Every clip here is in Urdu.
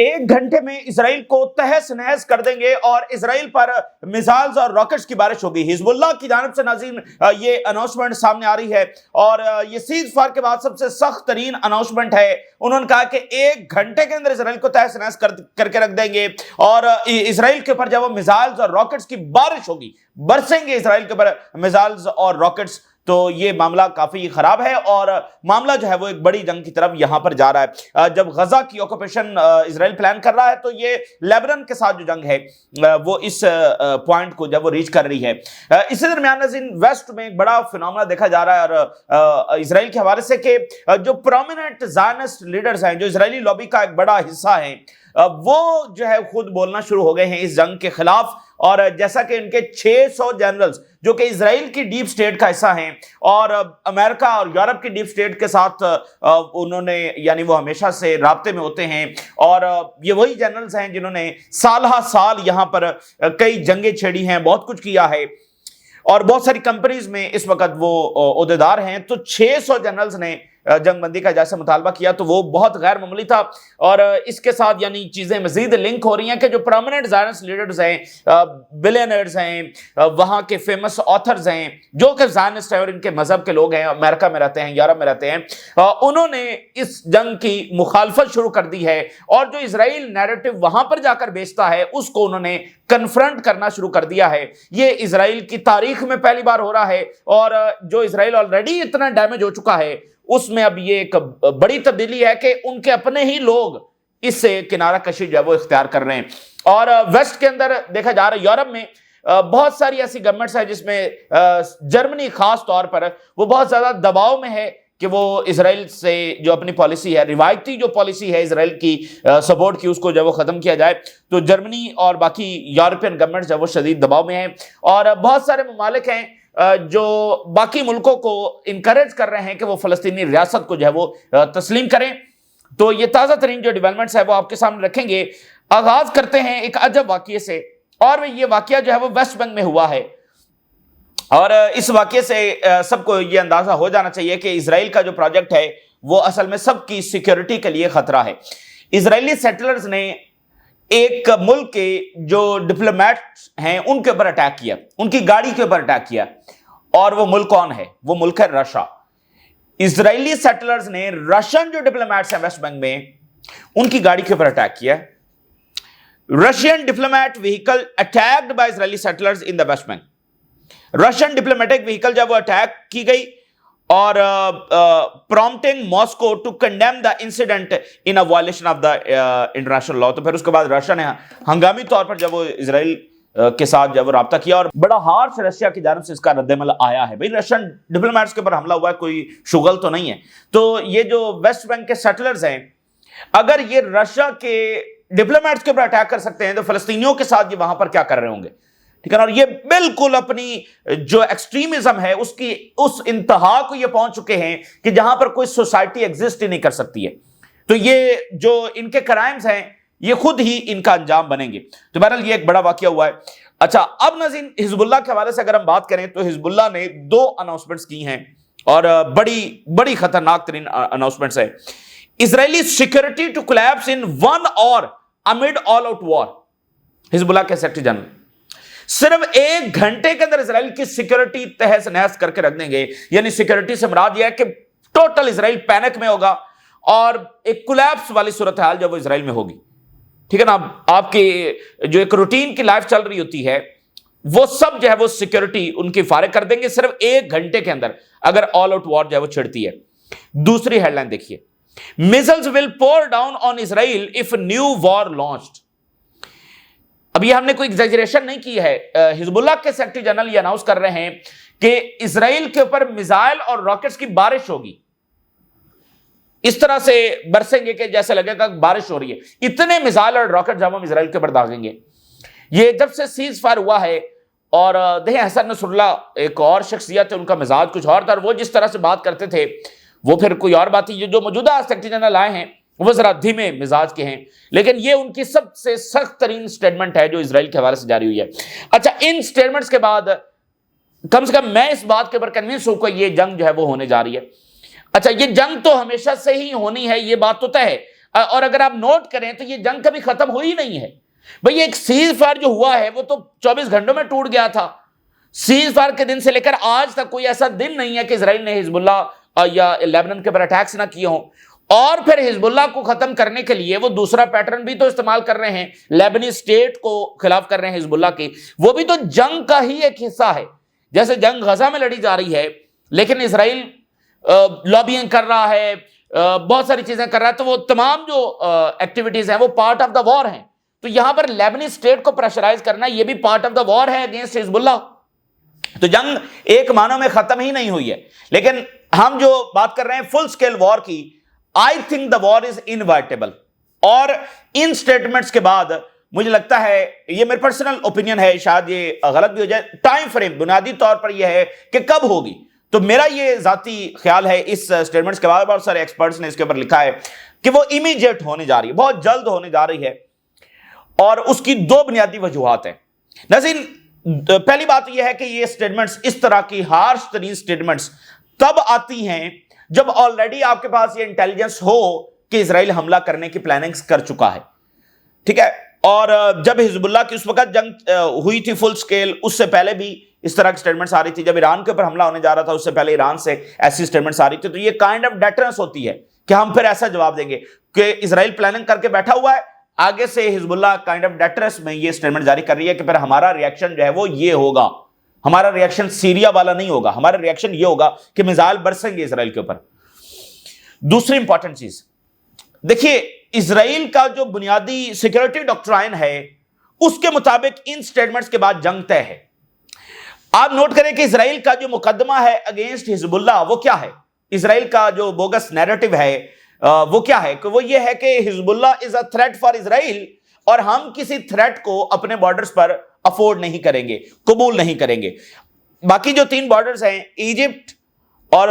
ایک گھنٹے میں اسرائیل کو تہس نہس کر دیں گے اور اسرائیل پر میزائلز اور راکٹس کی بارش ہوگی۔ حزب اللہ کی جانب سے ناظرین یہ اناؤنسمنٹ سامنے آ رہی ہے اور یہ سیز فائر کے بعد سب سے سخت ترین اناؤنسمنٹ ہے۔ انہوں نے کہا کہ ایک گھنٹے کے اندر اسرائیل کو تہس نہس کر کے رکھ دیں گے اور اسرائیل کے اوپر جب وہ میزائلز اور راکٹس کی بارش ہوگی، برسیں گے اسرائیل کے اوپر میزائلز اور راکٹس، تو یہ معاملہ کافی خراب ہے اور معاملہ جو ہے وہ ایک بڑی جنگ کی طرف یہاں پر جا رہا ہے۔ جب غزہ کی آکوپیشن اسرائیل پلان کر رہا ہے تو یہ لیبنان کے ساتھ جو جنگ ہے وہ اس پوائنٹ کو جب وہ ریچ کر رہی ہے۔ اسی درمیان ناظرین ویسٹ میں ایک بڑا فینومنا دیکھا جا رہا ہے اور اسرائیل کے حوالے سے کہ جو پرومیننٹ زائنسٹ لیڈرز ہیں، جو اسرائیلی لابی کا ایک بڑا حصہ ہیں، وہ جو ہے خود بولنا شروع ہو گئے ہیں اس جنگ کے خلاف، اور جیسا کہ ان کے 600 جنرلز جو کہ اسرائیل کی ڈیپ سٹیٹ کا حصہ ہیں اور امریکہ اور یورپ کی ڈیپ سٹیٹ کے ساتھ انہوں نے یعنی وہ ہمیشہ سے رابطے میں ہوتے ہیں، اور یہ وہی جنرلز ہیں جنہوں نے سالہ سال یہاں پر کئی جنگیں چھیڑی ہیں، بہت کچھ کیا ہے اور بہت ساری کمپنیز میں اس وقت وہ عہدیدار ہیں۔ تو 600 جنرلز نے جنگ بندی کا جیسے مطالبہ کیا تو وہ بہت غیر معمولی تھا، اور اس کے ساتھ یعنی چیزیں مزید لنک ہو رہی ہیں کہ جو پرامننٹ زائنسٹ لیڈرز ہیں، بلینئرز ہیں، وہاں کے فیمس آتھرز ہیں جو کہ زائنسٹ ہیں اور ان کے مذہب کے لوگ ہیں، امریکہ میں رہتے ہیں، یورپ میں رہتے ہیں، انہوں نے اس جنگ کی مخالفت شروع کر دی ہے اور جو اسرائیل نیریٹو وہاں پر جا کر بیچتا ہے اس کو انہوں نے کنفرنٹ کرنا شروع کر دیا ہے۔ یہ اسرائیل کی تاریخ میں پہلی بار ہو رہا ہے اور جو اسرائیل آلریڈی اتنا ڈیمیج ہو چکا ہے اس میں اب یہ ایک بڑی تبدیلی ہے کہ ان کے اپنے ہی لوگ اس سے کنارہ کشی جو ہے وہ اختیار کر رہے ہیں۔ اور ویسٹ کے اندر دیکھا جا رہا ہے، یورپ میں بہت ساری ایسی گورنمنٹس ہیں جس میں جرمنی خاص طور پر وہ بہت زیادہ دباؤ میں ہے کہ وہ اسرائیل سے جو اپنی پالیسی ہے، روایتی جو پالیسی ہے اسرائیل کی سپورٹ کی، اس کو جو وہ ختم کیا جائے۔ تو جرمنی اور باقی یورپین گورنمنٹس جو وہ شدید دباؤ میں ہیں، اور بہت سارے ممالک ہیں جو باقی ملکوں کو انکریج کر رہے ہیں کہ وہ فلسطینی ریاست کو جو ہے وہ تسلیم کریں۔ تو یہ تازہ ترین جو ڈیولپمنٹس ہے وہ آپ کے سامنے رکھیں گے۔ آغاز کرتے ہیں ایک عجب واقعے سے، اور یہ واقعہ جو ہے وہ ویسٹ بینک میں ہوا ہے، اور اس واقعے سے سب کو یہ اندازہ ہو جانا چاہیے کہ اسرائیل کا جو پروجیکٹ ہے وہ اصل میں سب کی سیکیورٹی کے لیے خطرہ ہے۔ اسرائیلی سیٹلرز نے ایک ملک کے جو ڈپلومیٹس ہیں ان کے اوپر اٹیک کیا، ان کی گاڑی کے اوپر اٹیک کیا، اور وہ ملک کون ہے؟ وہ ملک ہے رشیا۔ اسرائیلی سیٹلرز نے رشین جو ڈپلومیٹس ہیں ویسٹ بینک میں ان کی گاڑی کے اوپر اٹیک کیا۔ Russian diplomat vehicle attacked by Israeli settlers in the West Bank. Russian diplomatic vehicle جب وہ اٹیک کی گئی اور prompting Moscow to condemn the incident in a violation of the international law, تو پھر اس کے بعد رشیا نے ہنگامی طور پر جب وہ اسرائیل کے ساتھ جب وہ رابطہ کیا اور بڑا ہارش رشیا کی جانب سے اس کا رد عمل آیا ہے۔ بھئی رشین ڈپلومیٹس کے اوپر حملہ ہوا ہے، کوئی شغل تو نہیں ہے۔ تو یہ جو ویسٹ بینک کے سیٹلرز ہیں، اگر یہ رشیا کے ڈپلومیٹس کے اوپر اٹیک کر سکتے ہیں تو فلسطینیوں کے ساتھ یہ وہاں پر کیا کر رہے ہوں گے؟ ٹھیک ہے نا؟ اور یہ بالکل اپنی جو ایکسٹریمزم ہے اس کی اس انتہا کو یہ پہنچ چکے ہیں کہ جہاں پر کوئی سوسائٹی ایگزسٹ ہی نہیں کر سکتی ہے۔ تو یہ جو ان کے کرائمز ہیں یہ خود ہی ان کا انجام بنیں گے۔ تو بہرحال یہ ایک بڑا واقعہ ہوا ہے۔ اچھا، اب ناظرین حزب اللہ کے حوالے سے اگر ہم بات کریں تو حزب اللہ نے 2 اناؤنسمنٹس کی ہیں اور بڑی خطرناک ترین اناؤنسمنٹس ہے۔ Israeli security to collapse in 1 hour amid all out war۔ حزب اللہ کے سیکرٹری جنرل صرف 1 گھنٹے کے اندر اسرائیل کی سیکورٹی تہس نہس کر کے رکھ دیں گے۔ یعنی سیکورٹی سے مراد یہ ہے کہ ٹوٹل اسرائیل پینک میں ہوگا اور ایک کولیپس والی صورتحال جو وہ اسرائیل میں ہوگی۔ ٹھیک ہے نا؟ آپ کی جو ایک روٹین کی لائف چل رہی ہوتی ہے وہ سب جو ہے وہ سیکورٹی ان کی فارغ کر دیں گے صرف 1 گھنٹے کے اندر اگر آل آؤٹ وار جو ہے وہ چھڑتی ہے۔ دوسری ہیڈ لائن دیکھیے، missiles will pour down on Israel if new war launched۔ اب یہ ہم نے کوئی ایگزیجریشن نہیں کی ہے، حزب اللہ کے سیکرٹری جنرل یہ اناؤنس کر رہے ہیں کہ اسرائیل کے اوپر میزائل اور راکٹس کی بارش ہوگی، اس طرح سے برسیں گے کہ جیسے لگے گا بارش ہو رہی ہے۔ اتنے میزائل اور راکٹ جب ہم اسرائیل کے اوپر داغیں گے۔ یہ جب سے سیز فائر ہوا ہے، اور دیکھیں حسن نصر اللہ ایک اور شخصیت ہے، ان کا مزاج کچھ اور تھا، اور وہ جس طرح سے بات کرتے تھے وہ پھر کوئی اور بات ہی۔ جو موجودہ سیکرٹری جنرل آئے ہیں وہ ذرا دھیمے مزاج کے ہیں، لیکن یہ ان کی سب سے سخت ترین سٹیٹمنٹ ہے جو اسرائیل کے حوالے سے جاری ہوئی ہے۔ اچھا، ان سٹیٹمنٹس کے بعد کم سے کم میں اس بات کے اوپر کنوینس ہوں کہ یہ جنگ جو ہے وہ ہونے جا رہی ہے۔ اچھا، یہ جنگ تو ہمیشہ سے ہی ہونی ہے، یہ بات تو طے ہے۔ اور اگر آپ نوٹ کریں تو یہ جنگ کبھی ختم ہوئی نہیں ہے بھئی. ایک سیز فائر جو ہوا ہے وہ تو 24 گھنٹوں میں ٹوٹ گیا تھا. سیز فائر کے دن سے لے کر آج تک کوئی ایسا دن نہیں ہے کہ اسرائیل نے حزب اللہ یا لیبنان کے اوپر اٹیکس نہ کیے ہوں. اور پھر حزب اللہ کو ختم کرنے کے لیے وہ دوسرا پیٹرن بھی تو استعمال کر رہے ہیں, لیبنی اسٹیٹ کو خلاف کر رہے ہیں حزب اللہ کی. وہ بھی تو جنگ کا ہی ایک حصہ ہے. جیسے جنگ غزہ میں لڑی جا رہی ہے لیکن اسرائیل لابینگ کر رہا ہے, بہت ساری چیزیں کر رہا ہے, تو وہ تمام جو ایکٹیویٹیز ہیں وہ پارٹ آف دا وار ہیں. تو یہاں پر لیبنی اسٹیٹ کو پریشرائز کرنا یہ بھی پارٹ آف دا وار ہے اگینسٹ حزب اللہ. تو جنگ ایک معنوں میں ختم ہی نہیں ہوئی ہے. لیکن ہم جو بات کر رہے ہیں فل سکیل وار کی, I think the war is invertible. اور ان سٹیٹمنٹس کے بعد مجھے لگتا ہے, یہ میرے پرسنل اوپینین ہے, شاید یہ غلط بھی ہو جائے, ٹائم فریم بنیادی طور پر یہ ہے کہ کب ہوگی. تو میرا یہ ذاتی خیال ہے اس سٹیٹمنٹس کے بعد, بہت سارے ایکسپرٹس نے اس کے اوپر لکھا ہے کہ وہ امیڈیٹ ہونے جا رہی ہے, بہت جلد ہونے جا رہی ہے. اور اس کی دو بنیادی وجوہات ہیں. ناظرین, پہلی بات یہ ہے کہ یہ سٹیٹمنٹس, اس طرح کی ہارش ترین سٹیٹمنٹس تب آتی ہیں جب آلریڈی آپ کے پاس یہ انٹیلیجنس ہو کہ اسرائیل حملہ کرنے کی پلاننگز کر چکا ہے. ٹھیک ہے. اور جب حزب اللہ کی اس وقت جنگ ہوئی تھی فل سکیل, اس سے پہلے بھی اس طرح کی سٹیٹمنٹس آ رہی تھی. جب ایران کے اوپر حملہ ہونے جا رہا تھا اس سے پہلے ایران سے ایسی سٹیٹمنٹس آ رہی تھی. تو یہ کائنڈ آف ڈیٹرنس ہوتی ہے کہ ہم پھر ایسا جواب دیں گے کہ اسرائیل پلاننگ کر کے بیٹھا ہوا ہے, آگے سے حزب اللہ کائنڈ آف ڈیٹرنس میں یہ سٹیٹمنٹ جاری کر رہی ہے کہ پھر ہمارا ریاکشن جو ہے وہ یہ ہوگا. ہمارا ریاکشن سیریا والا نہیں ہوگا, ہمارا ریاکشن یہ ہوگا کہ میزائل برسیں گے اسرائیل کے اوپر. دوسری امپورٹنٹ چیز دیکھیے, اسرائیل کا جو بنیادی سیکورٹی ڈاکٹرائن ہے اس کے مطابق ان سٹیٹمنٹس کے بعد جنگ طے ہے. آپ نوٹ کریں کہ اسرائیل کا جو مقدمہ ہے اگینسٹ حزب اللہ وہ کیا ہے. اسرائیل کا جو بوگس نیریٹو ہے وہ کیا ہے, کہ وہ یہ ہے کہ حزب اللہ از اے تھریٹ فار اسرائیل, اور ہم کسی تھریٹ کو اپنے بارڈرز پر افورڈ نہیں کریں گے, قبول نہیں کریں گے. باقی جو 3 بارڈرز ہیں, ایجپٹ اور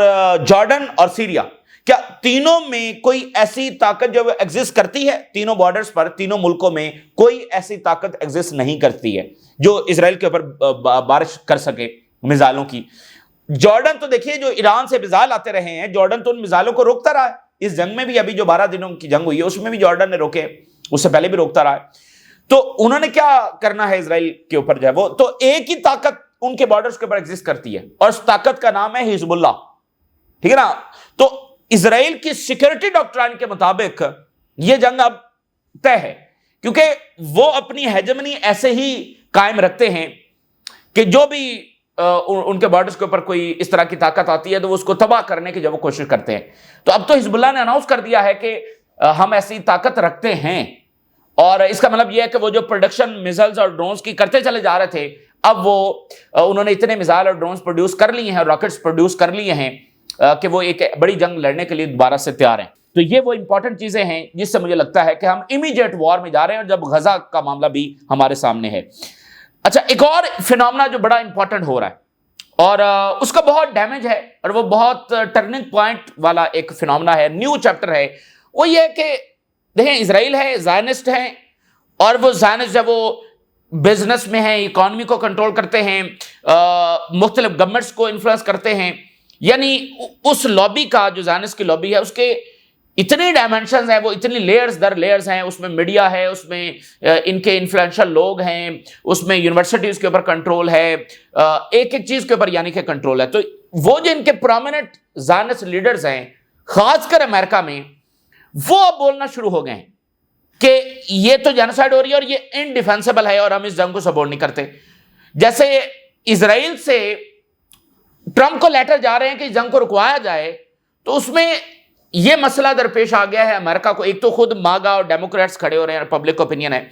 جارڈن اور سیریا, کیا تینوں میں کوئی ایسی طاقت جو ایگزسٹ کرتی ہے؟ تینوں بارڈرز پر, تینوں ملکوں میں کوئی ایسی طاقت ایگزسٹ نہیں کرتی ہے جو اسرائیل کے اوپر بارش کر سکے میزائلوں کی. جارڈن تو دیکھیے جو ایران سے میزائل آتے رہے ہیں, جارڈن تو ان میزائلوں کو روکتا رہا ہے. اس جنگ میں بھی, ابھی جو 12 دنوں کی جنگ ہوئی ہے اس میں بھی جارڈن نے روکے, اس سے پہلے بھی روکتا رہا ہے. تو انہوں نے کیا کرنا ہے اسرائیل کے اوپر جو ہے وہ, تو ایک ہی طاقت ان کے بارڈرز کے اوپر ایگزسٹ کرتی ہے, اور اس طاقت کا نام ہے حزب اللہ. ٹھیک ہے نا. تو اسرائیل کی سیکورٹی ڈاکٹرائن کے مطابق یہ جنگ اب طے ہے, کیونکہ وہ اپنی ہیجمنی ایسے ہی قائم رکھتے ہیں کہ جو بھی ان کے بارڈرز کے اوپر کوئی اس طرح کی طاقت آتی ہے تو وہ اس کو تباہ کرنے کی جب وہ کوشش کرتے ہیں. تو اب تو حزب اللہ نے اناؤنس کر دیا ہے کہ ہم ایسی طاقت رکھتے ہیں, اور اس کا مطلب یہ ہے کہ وہ جو پروڈکشن میزائلز اور ڈرونز کی کرتے چلے جا رہے تھے, اب وہ انہوں نے اتنے میزائل اور ڈرونز پروڈیوس کر لیے ہیں اور راکٹس پروڈیوس کر لیے ہیں کہ وہ ایک بڑی جنگ لڑنے کے لیے دوبارہ سے تیار ہیں. تو یہ وہ امپورٹنٹ چیزیں ہیں جس سے مجھے لگتا ہے کہ ہم امیڈیٹ وار میں جا رہے ہیں, اور جب غزہ کا معاملہ بھی ہمارے سامنے ہے. اچھا, ایک اور فینومنا جو بڑا امپورٹنٹ ہو رہا ہے اور اس کا بہت ڈیمیج ہے اور وہ بہت ٹرننگ پوائنٹ والا ایک فینومنا ہے, نیو چیپٹر ہے, وہ یہ کہ دیکھیں اسرائیل ہے, زائنسٹ ہیں, اور وہ زائنسٹ جب وہ بزنس میں ہیں, اکانومی کو کنٹرول کرتے ہیں, مختلف گورنمنٹس کو انفلوئنس کرتے ہیں. یعنی اس لابی کا, جو زائنسٹ کی لابی ہے, اس کے اتنے ڈائمنشنز ہیں, وہ اتنی لیئرز در لیئرز ہیں. اس میں میڈیا ہے, اس میں ان کے انفلوئنشل لوگ ہیں, اس میں یونیورسٹیز کے اوپر کنٹرول ہے, ایک ایک چیز کے اوپر یعنی کہ کنٹرول ہے. تو وہ جو ان کے پرومیننٹ زائنسٹ لیڈرز ہیں, خاص کر امریکہ میں, وہ اب بولنا شروع ہو گئے ہیں کہ یہ تو جینوسائیڈ ہو رہی ہے اور یہ انڈیفینسیبل ہے اور ہم اس جنگ کو سپورٹ نہیں کرتے. جیسے اسرائیل سے ٹرمپ کو لیٹر جا رہے ہیں کہ جنگ کو رکوایا جائے, تو اس میں یہ مسئلہ درپیش آ گیا ہے امریکہ کو. ایک تو خود ماگا اور ڈیموکریٹس کھڑے ہو رہے ہیں, پبلک اوپینین ہے.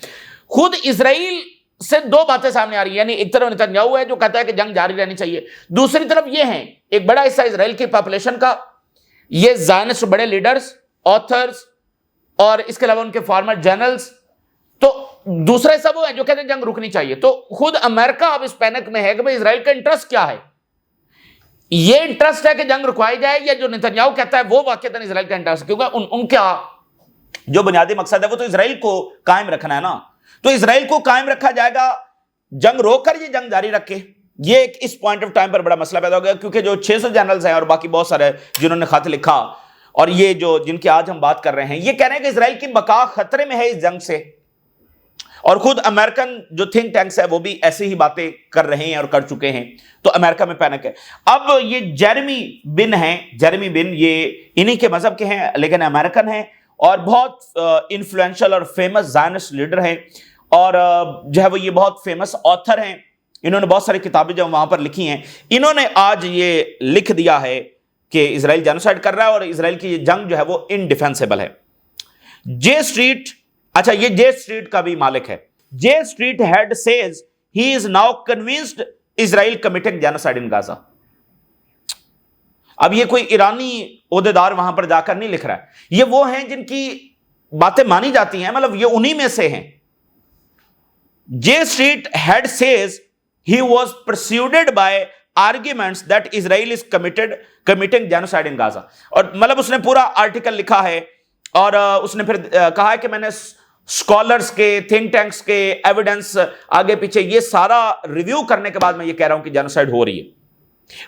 خود اسرائیل سے 2 باتیں سامنے آ رہی ہیں, یعنی ایک طرف نتنیاہو ہے جو کہتا ہے کہ جنگ جاری رہنی چاہیے, دوسری طرف یہ ہیں ایک بڑا حصہ اسرائیل کی پاپولیشن کا, یہ زائنسٹ بڑے لیڈرز, آتھرز, اور اس کے علاوہ ان کے فارمر جنرلز. تو دوسرا حصہ وہ ہے جو کہتے ہیں جنگ رکنی چاہیے. تو خود امریکہ اب اس پینک میں ہے کہ بھئی اسرائیل کا انٹرسٹ کیا ہے. یہ انٹرسٹ ہے کہ جنگ رکوائی جائے, یا جو نتنیاہو کہتا ہے وہ واقعتاً اسرائیل کا انٹرسٹ ہے, کیونکہ ان کا جو بنیادی مقصد ہے وہ تو اسرائیل کو قائم رکھنا ہے نا. تو اسرائیل کو قائم رکھا جائے گا, جنگ روک کر یہ جنگ جاری رکھے. یہ ایک اس پوائنٹ آف ٹائم پر بڑا مسئلہ پیدا ہو گیا, کیونکہ جو 600 جنرلز ہیں اور باقی بہت سارے جنہوں نے خط لکھا, اور یہ جو جن کی آج ہم بات کر رہے ہیں یہ کہہ رہے ہیں کہ اسرائیل کی بقا خطرے میں ہے اس جنگ سے، اور خود امریکن جو تھنک ٹینکس ہے وہ بھی ایسی ہی باتیں کر رہے ہیں اور کر چکے ہیں، تو امریکہ میں پینک ہے۔ اب یہ جیرمی بن ہیں، جیرمی بن یہ انہی کے مذہب کے ہیں لیکن امریکن ہیں، اور بہت انفلوئنشل اور فیمس زائنسٹ لیڈر ہیں، اور جو ہے وہ یہ بہت فیمس آتھر ہیں، انہوں نے بہت ساری کتابیں جو وہاں پر لکھی ہیں۔ انہوں نے آج یہ لکھ دیا ہے کہ اسرائیل جینوسائیڈ کر رہا ہے اور اسرائیل کی یہ جنگ جو ہے وہ انڈیفینسیبل ہے۔ جے اسٹریٹ، اچھا یہ جے اسٹریٹ کا بھی مالک ہے، J Street head says he is now convinced Israel committing genocide in Gaza. اب یہ کوئی ایرانی عہدیدار وہاں پر جا کر نہیں لکھ رہا ہے، یہ وہ ہیں جن کی باتیں مانی جاتی ہیں، مطلب یہ انہی میں سے ہیں۔ J Street head says he was persuaded by arguments that Israel is committing genocide in Gaza، اور مطلب اس نے پورا آرٹیکل لکھا ہے اور اس نے پھر کہا ہے کہ میں نے اسکالرز کے، تھنک ٹینکس کے ایویڈنس آگے پیچھے یہ سارا ریویو کرنے کے بعد میں یہ کہہ رہا ہوں کہ جینوسائیڈ ہو رہی ہے۔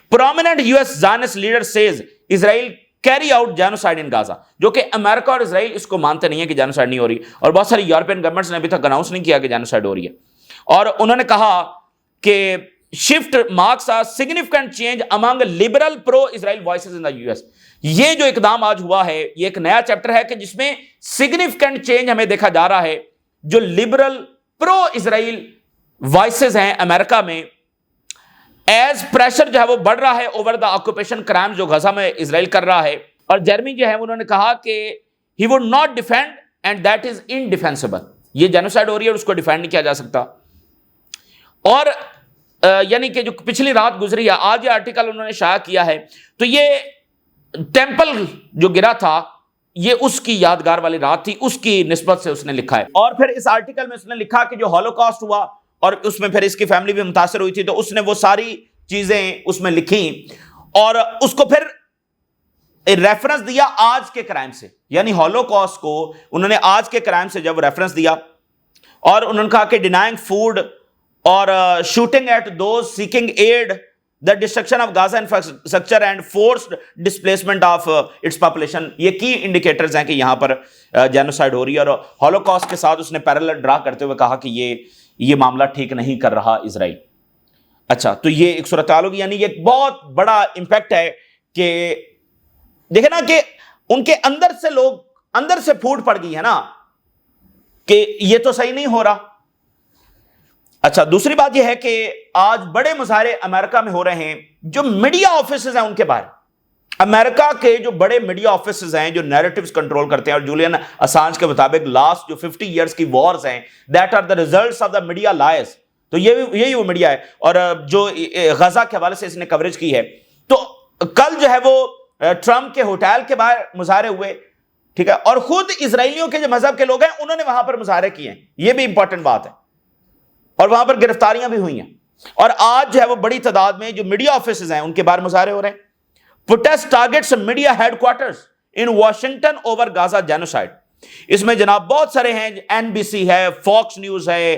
Prominent US Zionist leader says Israel carry out genocide in Gaza، جو کہ امریکہ اور اسرائیل اس کو مانتے نہیں ہیں کہ جینوسائیڈ نہیں ہو رہی، اور بہت ساری یورپین گورنمنٹس نے ابھی تک اناؤنس نہیں کیا کہ جینوسائیڈ ہو رہی ہے، اور انہوں نے کہا کہ شفٹ مارکس آ سگنیفیکنٹ چینج امانگ لبرل پرو اسرائیل وائسز ان دا US۔ یہ جو اقدام آج ہوا ہے یہ ایک نیا چیپٹر ہے کہ جس میں سگنیفیکنٹ چینج ہمیں دیکھا جا رہا ہے، جو لبرل پرو اسرائیل وائسز ہیں امریکہ میں، ایز پریشر جو ہے وہ بڑھ رہا ہے اوور دا آکوپیشن کرائم جو غزہ میں اسرائیل کر رہا ہے۔ اور جرمی جو ہے انہوں نے کہا کہ he would not defend and that is indefensible, یہ جینوسائیڈ ہو رہی ہے اور اس کو ڈیفینڈ نہیں کیا جا سکتا۔ اور یعنی کہ جو پچھلی رات گزری ہے، آج یہ آرٹیکل انہوں نے شائع کیا ہے، تو یہ ٹیمپل جو گرا تھا یہ اس کی یادگار والی رات تھی، اس کی نسبت سے اس نے لکھا ہے۔ اور پھر اس آرٹیکل میں اس نے لکھا کہ جو ہولوکاسٹ ہوا اور اس میں پھر اس کی فیملی بھی متاثر ہوئی تھی، تو اس نے وہ ساری چیزیں اس میں لکھی اور اس کو پھر ریفرنس دیا آج کے کرائم سے، یعنی ہولوکاسٹ کو انہوں نے آج کے کرائم سے جب ریفرنس دیا، اور انہوں نے کہا کہ ڈینائنگ فوڈ اور shooting at those seeking aid, the destruction of Gaza infrastructure and forced displacement of its population، یہ کی انڈیکیٹرز ہیں کہ یہاں پر جینوسائیڈ ہو رہی ہے۔ اور ہولوکاسٹ کے ساتھ اس نے پیرالل ڈرا کرتے ہوئے کہا کہ یہ معاملہ ٹھیک نہیں کر رہا اسرائیل۔ اچھا، تو یہ ایک صورتحال ہوگی، یعنی یہ ایک بہت بڑا امپیکٹ ہے کہ دیکھیں نا کہ ان کے اندر سے لوگ، اندر سے پھوٹ پڑ گئی ہے نا کہ یہ تو صحیح نہیں ہو رہا۔ اچھا، دوسری بات یہ ہے کہ آج بڑے مظاہرے امریکہ میں ہو رہے ہیں، جو میڈیا آفیسز ہیں ان کے باہر، امریکہ کے جو بڑے میڈیا آفیسز ہیں جو نیریٹیوز کنٹرول کرتے ہیں، اور جولین اسانج کے مطابق لاسٹ جو 50 ایئرز کی وارز ہیں that are the results of the media lies, تو یہی وہ میڈیا ہے، اور جو غزہ کے حوالے سے اس نے کوریج کی ہے۔ تو کل جو ہے وہ ٹرمپ کے ہوٹل کے باہر مظاہرے ہوئے، ٹھیک ہے، اور خود اسرائیلیوں کے جو مذہب کے لوگ ہیں انہوں نے وہاں پر مظاہرے کیے ہیں، یہ بھی امپورٹنٹ بات ہے، اور وہاں پر گرفتاریاں بھی ہوئی ہیں۔ اور آج جو ہے وہ بڑی تعداد میں جو میڈیا آفیسز ہیں ان کے باہر مظاہرے ہو رہے ہیں۔ Protest targets media headquarters in Washington over Gaza genocide, اس میں جناب بہت سارے ہیں، NBC ہے، فاکس نیوز ہے،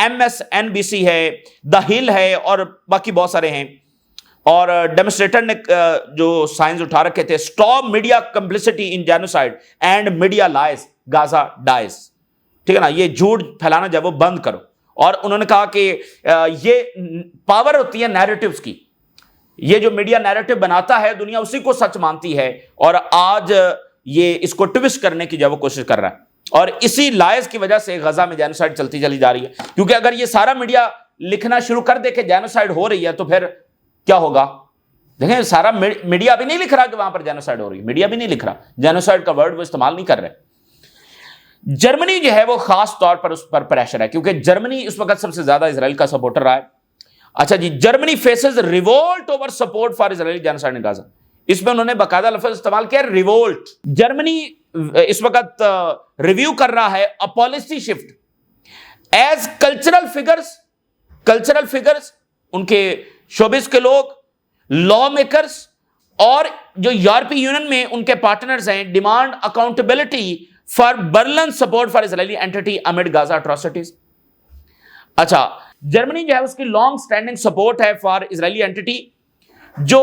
MSNBC ہے، دا ہل ہے، اور باقی بہت سارے ہیں۔ اور ڈیمونسٹریٹر نے جو سائنز اٹھا رکھے تھے، stop media complicity in genocide and media lies Gaza dies, ٹھیک ہے نا، یہ جھوٹ پھیلانا جب وہ بند کرو۔ اور انہوں نے کہا کہ یہ پاور ہوتی ہے نیریٹیوز کی، یہ جو میڈیا نیریٹیو بناتا ہے دنیا اسی کو سچ مانتی ہے، اور آج یہ اس کو ٹوسٹ کرنے کی جو وہ کوشش کر رہا ہے، اور اسی لائز کی وجہ سے غزہ میں جینوسائیڈ چلتی چلی جا رہی ہے۔ کیونکہ اگر یہ سارا میڈیا لکھنا شروع کر دے کہ جینوسائیڈ ہو رہی ہے تو پھر کیا ہوگا؟ دیکھیں سارا میڈیا بھی نہیں لکھ رہا کہ وہاں پر جینوسائیڈ ہو رہی ہے، میڈیا بھی نہیں لکھ رہا، جینوسائیڈ کا ورڈ وہ استعمال نہیں کر رہے۔ جرمنی جو ہے وہ خاص طور پر اس پر پریشر ہے، کیونکہ جرمنی اس وقت سب سے زیادہ اسرائیل کا سپورٹر رہا ہے۔ اچھا جی، Germany faces revolt over support for Israel genocide in Gaza, اس میں انہوں نے باقاعدہ لفظ استعمال کیا، ریولٹ۔ جرمنی اس وقت ریویو کر رہا ہے a policy shift as cultural figures, ان کے شوبز کے لوگ، لا میکرز، اور جو یورپی یونین میں ان کے پارٹنرز ہیں، demand accountability for Berlin support for Israeli anti amid Gaza atrocities. اچھا، جرمنی جو ہے اس کی لانگ سٹینڈنگ سپورٹ ہے فار اسرائیلی اینٹی، جو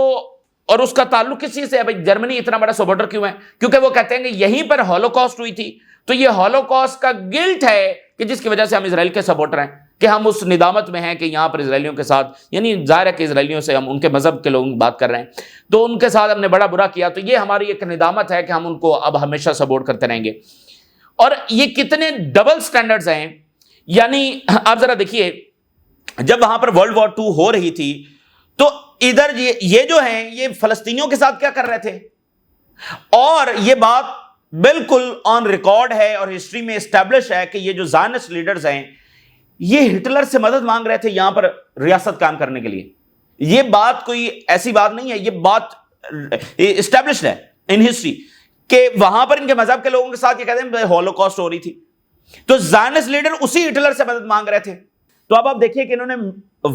اور اس کا تعلق کسی سے ہے بھائی جرمنی اتنا بڑا سپورٹر کیوں ہے؟ کیونکہ وہ کہتے ہیں کہ یہیں پر ہولوکاسٹ ہوئی تھی، تو یہ ہولوکاسٹ کا گلٹ ہے کہ جس کی وجہ سے ہم اسرائیل کے سپورٹر ہیں، کہ ہم اس ندامت میں ہیں کہ یہاں پر اسرائیلیوں کے ساتھ، یعنی ظاہر ہے کہ اسرائیلیوں سے ہم ان کے مذہب کے لوگوں کی بات کر رہے ہیں، تو ان کے ساتھ ہم نے بڑا برا کیا، تو یہ ہماری ایک ندامت ہے کہ ہم ان کو اب ہمیشہ سپورٹ کرتے رہیں گے۔ اور یہ کتنے ڈبل سٹینڈرڈز ہیں، یعنی آپ ذرا دیکھیے جب وہاں پر ورلڈ وار 2 ہو رہی تھی تو ادھر یہ جو ہیں یہ فلسطینیوں کے ساتھ کیا کر رہے تھے، اور یہ بات بالکل آن ریکارڈ ہے اور ہسٹری میں اسٹیبلش ہے کہ یہ جو زائنسٹ لیڈرز ہیں یہ ہٹلر سے مدد مانگ رہے تھے یہاں پر ریاست قائم کرنے کے لیے۔ یہ بات کوئی ایسی بات نہیں ہے، یہ بات اسٹیبلشڈ ہے ان ہسٹری کہ وہاں پر ان کے مذہب کے لوگوں کے ساتھ یہ کہتے ہیں ہولوکاسٹ ہو رہی تھی، تو زائنسٹ لیڈر اسی ہٹلر سے مدد مانگ رہے تھے۔ تو اب آپ دیکھیے کہ انہوں نے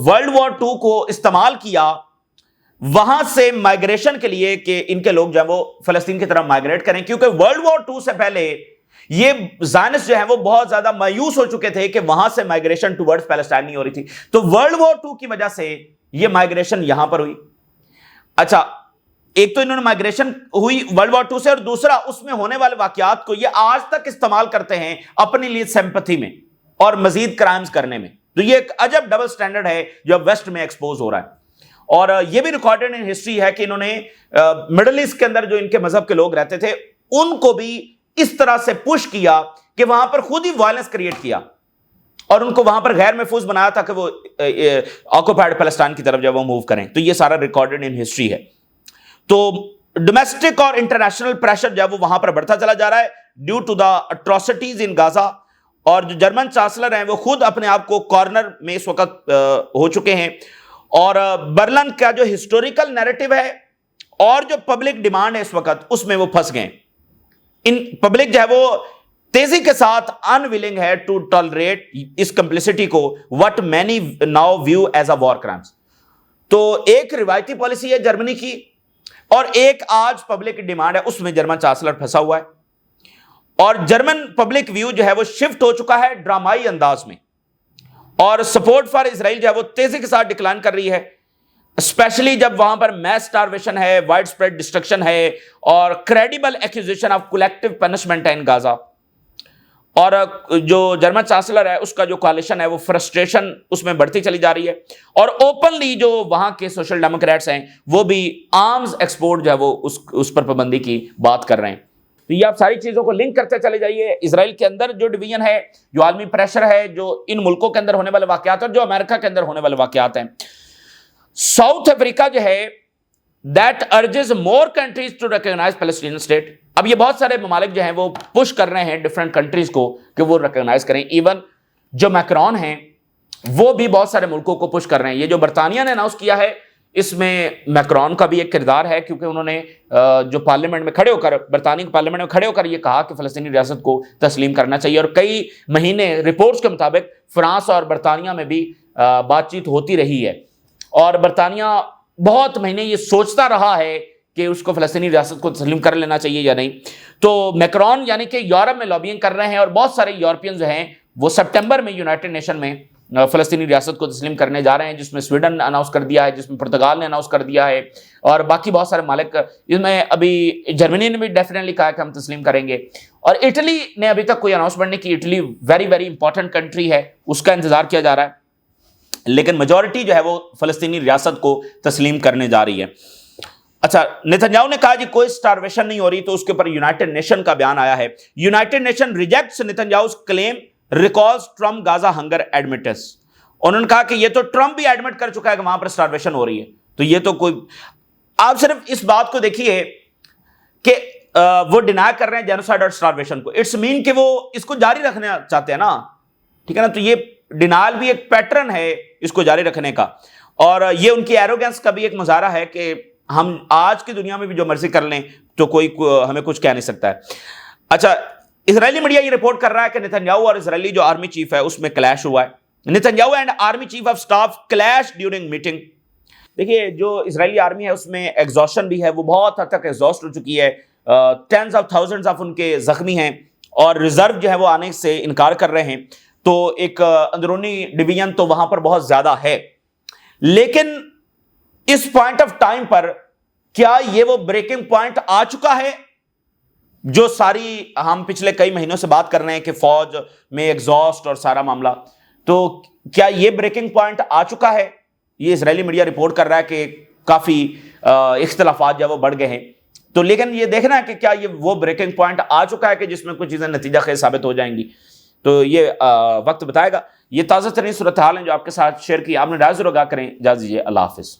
ورلڈ وار 2 کو استعمال کیا وہاں سے مائگریشن کے لیے کہ ان کے لوگ جو ہیں وہ فلسطین کی طرف مائگریٹ کریں، کیونکہ ورلڈ وار 2 سے پہلے یہ زائنسٹ جو ہیں وہ بہت زیادہ مایوس ہو چکے تھے کہ وہاں سے مائگریشن ٹورڈز پیلسٹائن نہیں ہو رہی تھی، تو ورلڈ وار 2 کی وجہ سے یہ مائگریشن یہاں پر ہوئی۔ اچھا، ایک تو انہوں نے مائگریشن ہوئی ورلڈ وار 2 سے، اور دوسرا اس میں ہونے والے واقعات کو یہ آج تک استعمال کرتے ہیں اپنے لیے سمپتھی میں اور مزید کرائمز کرنے میں۔ تو یہ ایک عجب ڈبل سٹینڈرڈ ہے جو ویسٹ میں ایکسپوز ہو رہا ہے، اور یہ بھی ریکارڈڈ ان ہسٹری ہے کہ انہوں نے مڈل ایسٹ کے اندر جو ان کے مذہب کے لوگ رہتے تھے ان کو بھی اس طرح سے پش کیا کہ وہاں پر خود ہی وائلنس کریٹ کیا اور ان کو وہاں پر غیر محفوظ بنایا تھا کہ وہ آکوپائڈ فلسطین کی طرف جب وہ موو کریں۔ تو یہ سارا ریکارڈڈ ان ہسٹری ہے۔ تو ڈومیسٹک اور انٹرنیشنل پریشر جب وہ وہاں پر بڑھتا چلا جا رہا ہے due to the atrocities in Gaza, اور جو جرمن چانسلر ہیں وہ خود اپنے آپ کو کارنر میں اس وقت ہو چکے ہیں، اور برلن کا جو ہسٹوریکل نیریٹو ہے اور جو پبلک ڈیمانڈ ہے اس وقت اس میں وہ پھنس گئے۔ ان پبلک جو ہے وہ تیزی کے ساتھ انویلنگ ہے ٹو ٹالریٹ اس کمپلیسٹی کو what many now view as a war crimes. تو ایک روایتی پالیسی ہے جرمنی کی اور ایک آج پبلک ڈیمانڈ ہے، اس میں جرمن چانسلر پھنسا ہوا ہے، اور جرمن پبلک ویو جو ہے وہ شفٹ ہو چکا ہے ڈرامائی انداز میں، اور سپورٹ فار اسرائیل جو ہے وہ تیزی کے ساتھ ڈکلائن کر رہی ہے، اسپیشلی جب وہاں پر میس سٹارویشن ہے، وائڈ سپریڈ ڈسٹرکشن ہے، اور credible acquisition of collective punishment ہے ان غازہ۔ اور جو جرمن چانسلر ہے اس کا جو کوalition ہے وہ فرسٹریشن اس میں بڑھتی چلی جا رہی ہے، اور اوپنلی جو وہاں کے سوشل ڈیموکریٹس ہیں وہ بھی آرمز ایکسپورٹ جو ہے وہ اس پر پابندی کی بات کر رہے ہیں۔ تو یہ آپ ساری چیزوں کو لنک کرتے چلے جائیے، اسرائیل کے اندر جو ڈویژن ہے، جو عالمی پریشر ہے، جو ان ملکوں کے اندر ہونے والے واقعات اور جو امریکہ کے اندر ہونے والے واقعات ہیں۔ ساؤتھ افریقہ جو ہے that urges more countries to recognize Palestinian state۔ اب یہ بہت سارے ممالک جو ہیں وہ پش کر رہے ہیں ڈفرینٹ کنٹریز کو کہ وہ ریکگنائز کریں، ایون جو میکرون ہیں وہ بھی بہت سارے ملکوں کو پش کر رہے ہیں۔ یہ جو برطانیہ نے اناؤنس کیا ہے اس میں میکرون کا بھی ایک کردار ہے، کیونکہ انہوں نے جو پارلیمنٹ میں کھڑے ہو کر، برطانیہ کے پارلیمنٹ میں کھڑے ہو کر یہ کہا کہ فلسطینی ریاست کو تسلیم کرنا چاہیے، اور کئی مہینے رپورٹس کے مطابق فرانس اور برطانیہ میں بھی بات چیت ہوتی رہی ہے، اور برطانیہ بہت مہینے یہ سوچتا رہا ہے کہ اس کو فلسطینی ریاست کو تسلیم کر لینا چاہیے یا نہیں۔ تو میکرون یعنی کہ یورپ میں لابینگ کر رہے ہیں، اور بہت سارے یورپین جو ہیں وہ سپٹمبر میں یونائٹڈ نیشن میں فلسطینی ریاست کو تسلیم کرنے جا رہے ہیں، جس میں سویڈن نے اناؤنس کر دیا ہے، جس میں پرتگال نے اناؤنس کر دیا ہے، اور باقی بہت سارے ممالک، اس میں ابھی جرمنی نے بھی ڈیفینیٹلی کہا کہ ہم تسلیم کریں گے، اور اٹلی نے ابھی تک کوئی اناؤنسمنٹ نہیں کی۔ Italy very very important country ہے، اس کا انتظار کیا جا رہا ہے، لیکن میجورٹی جو ہے وہ فلسطینی ریاست کو تسلیم کرنے جا رہی ہے۔ اچھا، نیتنیاہو نے کہا جی کوئی سٹارویشن نہیں ہو رہی، تو اس کے اوپر یونائٹڈ نیشن کا بیان آیا ہے۔ United Nation rejects Netanyahu's claim recalls Trump Gaza hunger admits. انہوں نے کہا کہ یہ تو ٹرمپ بھی ایڈمٹ کر چکا ہے کہ وہاں پر سٹارویشن ہو رہی ہے، تو یہ تو کوئی، آپ صرف اس بات کو دیکھیے کہ وہ ڈینائی کر رہے ہیں جینوسائیڈ اور سٹارویشن کو، اٹس مین کہ وہ اس کو جاری رکھنا چاہتے ہیں نا، ٹھیک ہے نا۔ تو یہ ڈینائل بھی ایک پیٹرن ہے اس کو جاری رکھنے کا، اور یہ ان کی ایروگنس کا بھی ایک مظاہرہ ہے کہ ہم آج کی دنیا میں بھی جو مرضی کر لیں تو کوئی ہمیں کچھ کہہ نہیں سکتا ہے۔ اچھا، اسرائیلی میڈیا یہ رپورٹ کر رہا ہے کہ نیتنیاہو اور اسرائیلی جو آرمی چیف ہے اس میں کلیش ہوا ہے۔ Netanyahu and army chief of staff clash during meeting. دیکھیے جو اسرائیلی آرمی ہے اس میں ایگزاسشن بھی ہے، وہ بہت حد تک ایگزاسٹ ہو چکی ہے، ٹینز آف تھاؤزنڈز آف ان کے زخمی ہیں، اور ریزرو جو ہے وہ آنے سے انکار کر رہے ہیں، تو ایک اندرونی ڈویژن تو وہاں پر بہت زیادہ ہے۔ لیکن اس پوائنٹ آف ٹائم پر کیا یہ وہ بریکنگ پوائنٹ آ چکا ہے جو ساری ہم پچھلے کئی مہینوں سے بات کر رہے ہیں کہ فوج میں ایگزاسٹ اور سارا معاملہ، تو کیا یہ بریکنگ پوائنٹ آ چکا ہے؟ یہ اسرائیلی میڈیا رپورٹ کر رہا ہے کہ کافی اختلافات جو وہ بڑھ گئے ہیں، تو لیکن یہ دیکھنا ہے کہ کیا یہ وہ بریکنگ پوائنٹ آ چکا ہے کہ جس میں کچھ چیزیں نتیجہ خیز ثابت ہو جائیں گی، تو یہ وقت بتائے گا۔ یہ تازہ ترین صورتحال ہیں جو آپ کے ساتھ شیئر کی، آپ نے رائے ضرور آگاہ کریں۔ اجازت دیجیے، اللہ حافظ۔